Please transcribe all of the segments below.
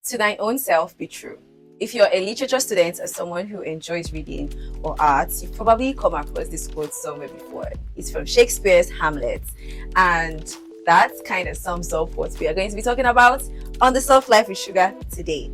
To thine own self be true. If you're a literature student or someone who enjoys reading or art, you've probably come across this quote somewhere before. It's from Shakespeare's Hamlet. And that kind of sums up what we are going to be talking about on the Soft Life with Shuga today.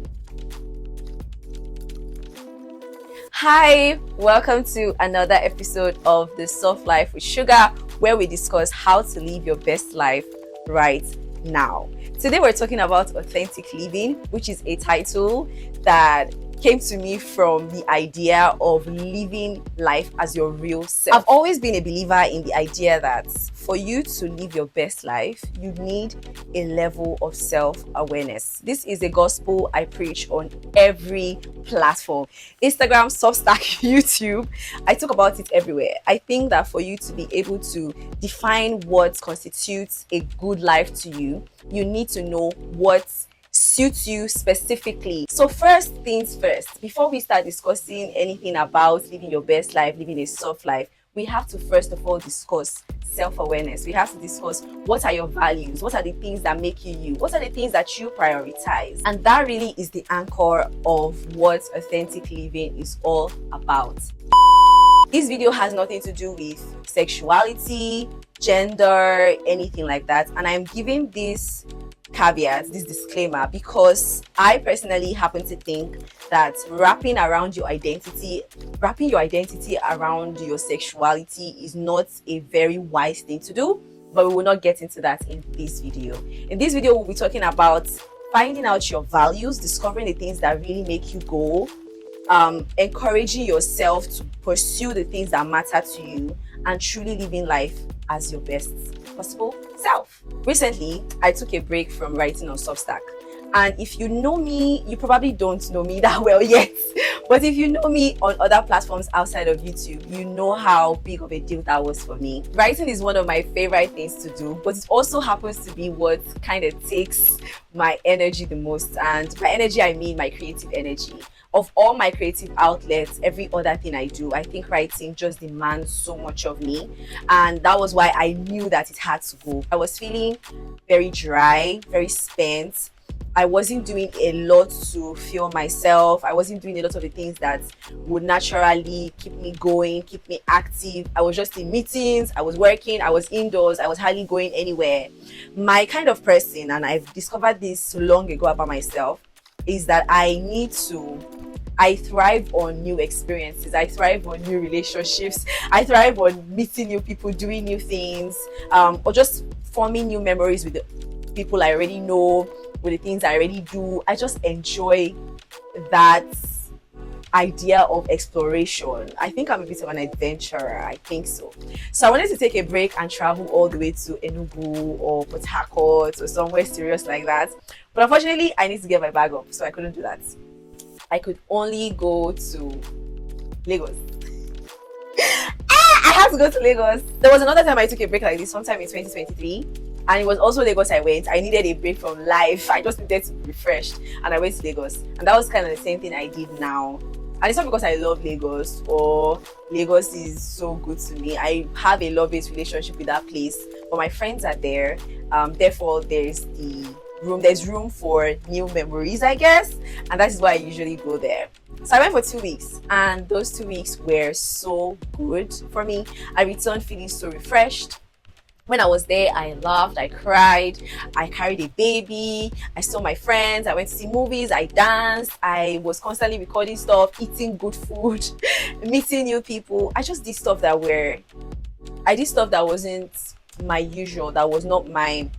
Hi, welcome to another episode of the Soft Life with Shuga, where we discuss how to live your best life right now. Today we're talking about authentic living, which is a title that came to me from the idea of living life as your real self. I've always been a believer in the idea that for you to live your best life, you need a level of self-awareness. This is a gospel I preach on every platform. Instagram, Substack, YouTube. I talk about it everywhere. I think that for you to be able to define what constitutes a good life to you, you need to know what suits you specifically. So first things first, before we start discussing anything about living your best life, living a soft life, we have to first of all discuss self-awareness. We have to discuss what are your values, what are the things that make you you, what are the things that you prioritize. And that really is the anchor of what authentic living is all about. This video has nothing to do with sexuality, gender, anything like that. And I'm giving this caveat, this disclaimer, because I personally happen to think that wrapping your identity around your sexuality is not a very wise thing to do, but we will not get into that in this video. In this video, we'll be talking about finding out your values, discovering the things that really make you go, encouraging yourself to pursue the things that matter to you, and truly living life as your best possible self. Recently, I took a break from writing on Substack. And if you know me, you probably don't know me that well yet. But if you know me on other platforms outside of YouTube, you know how big of a deal that was for me. Writing is one of my favorite things to do, but it also happens to be what kind of takes my energy the most. And by energy, I mean my creative energy. Of all my creative outlets, every other thing I do, I think writing just demands so much of me. And that was why I knew that it had to go. I was feeling very dry, very spent. I wasn't doing a lot to fuel myself. I wasn't doing a lot of the things that would naturally keep me going, keep me active. I was just in meetings, I was working, I was indoors, I was hardly going anywhere. My kind of person, and I've discovered this long ago about myself, is that I thrive on new experiences. I thrive on new relationships. I thrive on meeting new people, doing new things, or just forming new memories with the people I already know, with the things I already do. I just enjoy that idea of exploration. I think I'm a bit of an adventurer. I think so. So I wanted to take a break and travel all the way to Enugu or Port Harcourt or somewhere serious like that. But unfortunately, I need to get my bag up, so I couldn't do that. I could only go to Lagos. I had to go to Lagos. There was another time I took a break like this, sometime in 2023. And it was also Lagos I went. I needed a break from life. I just needed to be refreshed. And I went to Lagos. And that was kind of the same thing I did now. And it's not because I love Lagos or Lagos is so good to me. I have a love-hate relationship with that place. But my friends are there. Therefore, there's room for new memories, I guess. And that is why I usually go there. So I went for 2 weeks. And those 2 weeks were so good for me. I returned feeling so refreshed. When I was there, I laughed, I cried, I carried a baby, I saw my friends, I went to see movies, I danced, I was constantly recording stuff, eating good food, meeting new people. I just did stuff that wasn't my usual, that was not my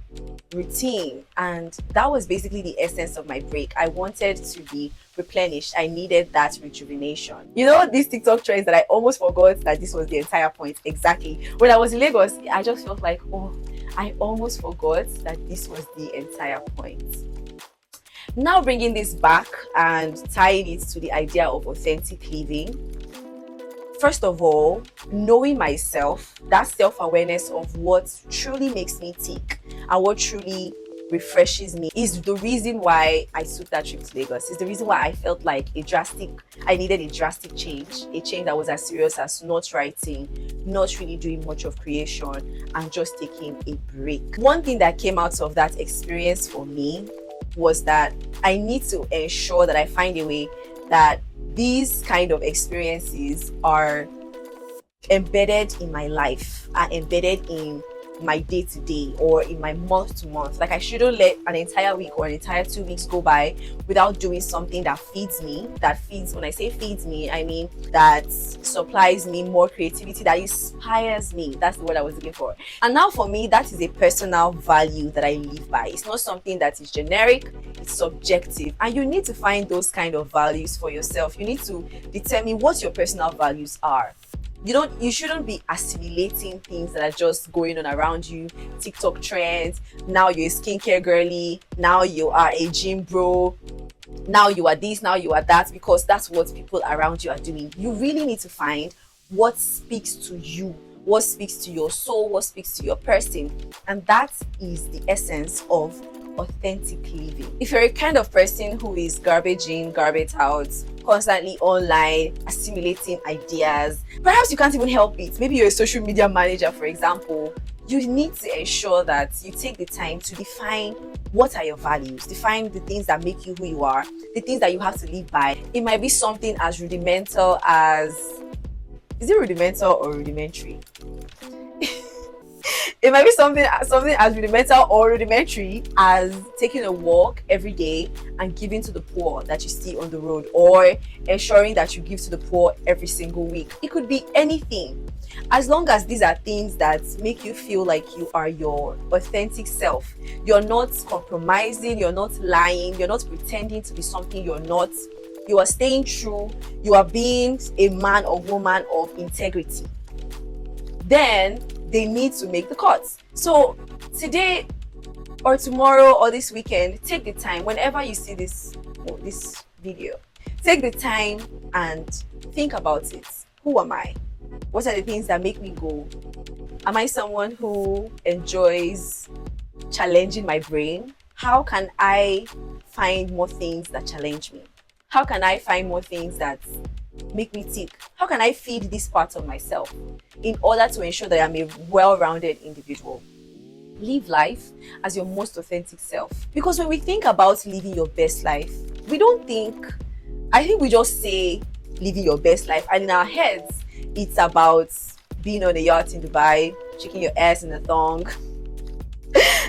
routine. And that was basically the essence of my break. I wanted to be replenished. I needed that rejuvenation. You know, these TikTok trends that I almost forgot that this was the entire point. Exactly. When I was in Lagos, I just felt like, oh, I almost forgot that this was the entire point. Now bringing this back and tying it to the idea of authentic living. First of all, knowing myself, that self-awareness of what truly makes me tick and what truly refreshes me is the reason why I took that trip to Lagos. It's the reason why I felt like I needed a drastic change, a change that was as serious as not writing, not really doing much of creation, and just taking a break. One thing that came out of that experience for me was that I need to ensure that I find a way that these kind of experiences are embedded in my life, are embedded in my day to day or in my month to month. Like, I shouldn't let an entire week or an entire 2 weeks go by without doing something that feeds me. That feeds, when I say feeds me, I mean that supplies me more creativity, that inspires me. That's the word I was looking for. And now for me, that is a personal value that I live by. It's not something that is generic, it's subjective. And you need to find those kind of values for yourself. You need to determine what your personal values are. You shouldn't be assimilating things that are just going on around you. TikTok trends, now you're a skincare girly, now you are a gym bro, now you are this, now you are that, because that's what people around you are doing. You really need to find what speaks to you, what speaks to your soul, what speaks to your person. And that is the essence of authentic living. If you're a kind of person who is garbage in, garbage out, constantly online, assimilating ideas, perhaps you can't even help it. Maybe you're a social media manager, for example. You need to ensure that you take the time to define what are your values, define the things that make you who you are, the things that you have to live by. It might be something as rudimental as, is it rudimental or rudimentary? It might be something as rudimental or rudimentary as taking a walk every day and giving to the poor that you see on the road, or ensuring that you give to the poor every single week. It could be anything. As long as these are things that make you feel like you are your authentic self. You're not compromising, you're not lying, you're not pretending to be something you're not. You are staying true, you are being a man or woman of integrity. Then they need to make the cuts. So today or tomorrow or this weekend, take the time, whenever you see this video, take the time and think about it. Who am I? What are the things that make me go? Am I someone who enjoys challenging my brain? How can I find more things that challenge me? How can I find more things that make me tick? How can I feed this part of myself in order to ensure that I'm a well-rounded individual? Live life as your most authentic self. Because when we think about living your best life, I think we just say living your best life, and in our heads, it's about being on a yacht in Dubai, shaking your ass in a thong.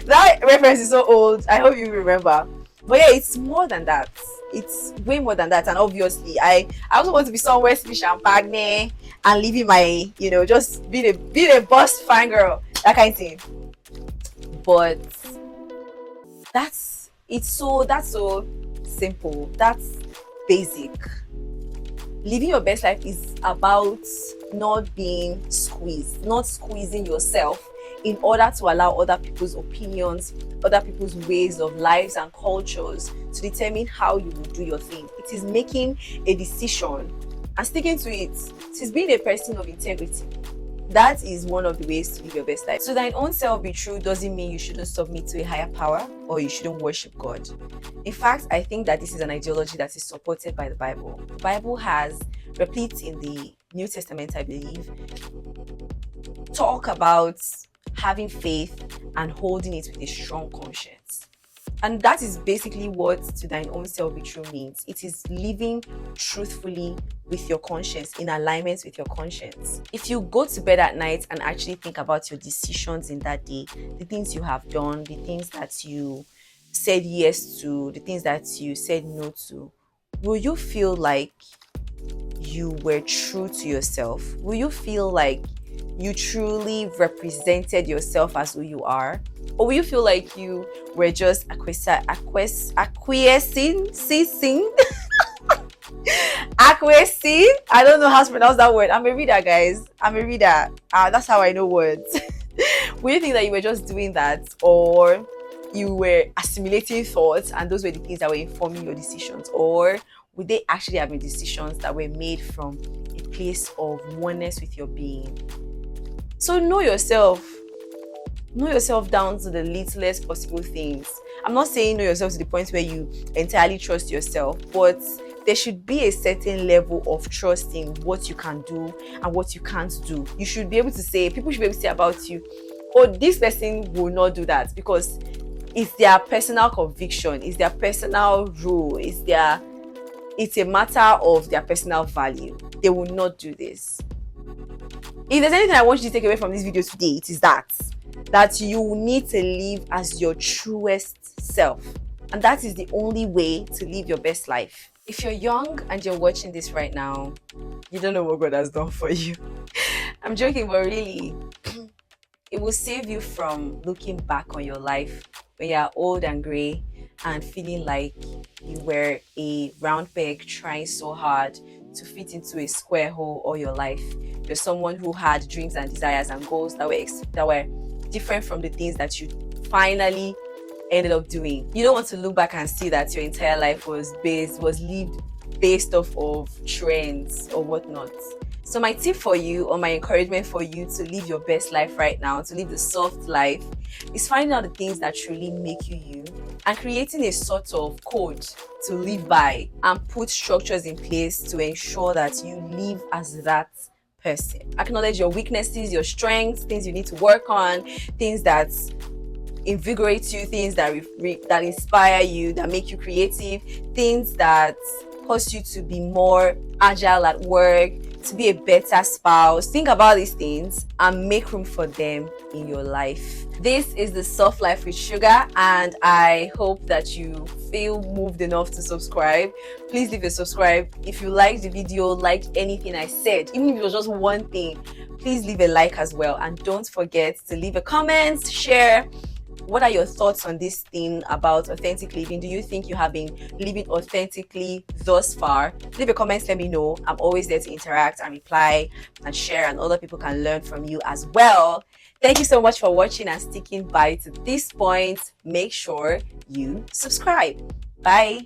That reference is so old. I hope you remember. But yeah, it's more than that. It's way more than that. And obviously, I also want to be somewhere sipping champagne and living my, just being a boss fangirl, that kind of thing. But that's so simple. That's basic. Living your best life is about not being squeezed, not squeezing yourself in order to allow other people's opinions, other people's ways of lives and cultures to determine how you will do your thing. It is making a decision and sticking to it. It is being a person of integrity. That is one of the ways to live your best life. So thine own self be true doesn't mean you shouldn't submit to a higher power or you shouldn't worship God. In fact, I think that this is an ideology that is supported by the Bible. The Bible has, replete in the New Testament, I believe, talk about having faith and holding it with a strong conscience. And that is basically what to thine own self be true means. It is living truthfully with your conscience, in alignment with your conscience. If you go to bed at night and actually think about your decisions in that day, the things you have done, the things that you said yes to, the things that you said no to, will you feel like you were true to yourself? Will you feel like you truly represented yourself as who you are? Or will you feel like you were just acquiescing? Acquiescing? I don't know how to pronounce that word. I'm a reader, guys. I'm a reader. That's how I know words. Will you think that you were just doing that? Or you were assimilating thoughts and those were the things that were informing your decisions? Or would they actually have been decisions that were made from a place of oneness with your being? So know yourself. Know yourself down to the littlest possible things. I'm not saying know yourself to the point where you entirely trust yourself, but there should be a certain level of trust in what you can do and what you can't do. You should be able to say, people should be able to say about you, oh, this person will not do that, because It's their personal conviction, it's their personal rule, it's a matter of their personal value. They will not do this. If there's anything I want you to take away from this video today, it is that you need to live as your truest self. And that is the only way to live your best life. If you're young and you're watching this right now, you don't know what God has done for you. I'm joking, but really, it will save you from looking back on your life when you're old and gray and feeling like you were a round peg trying so hard to fit into a square hole all your life. You're someone who had dreams and desires and goals that were different from the things that you finally ended up doing. You don't want to look back and see that your entire life was lived based off of trends or whatnot. So my tip for you, or my encouragement for you to live your best life right now, to live the soft life, is finding out the things that truly make you you and creating a sort of code to live by and put structures in place to ensure that you live as that person. Acknowledge your weaknesses, your strengths, things you need to work on, things that invigorate you, things that that inspire you, that make you creative, things that cause you to be more agile at work, to be a better spouse. Think about these things and make room for them in your life. This is the Soft Life with Shuga, and I hope that you feel moved enough to subscribe. Please leave a subscribe. If you liked the video, liked anything I said, even if it was just one thing, please leave a like as well. And don't forget to leave a comment, share. What are your thoughts on this thing about authentic living? Do you think you have been living authentically thus far? Leave a comment, let me know. I'm always there to interact and reply and share, and other people can learn from you as well. Thank you so much for watching and sticking by to this point. Make sure you subscribe. Bye.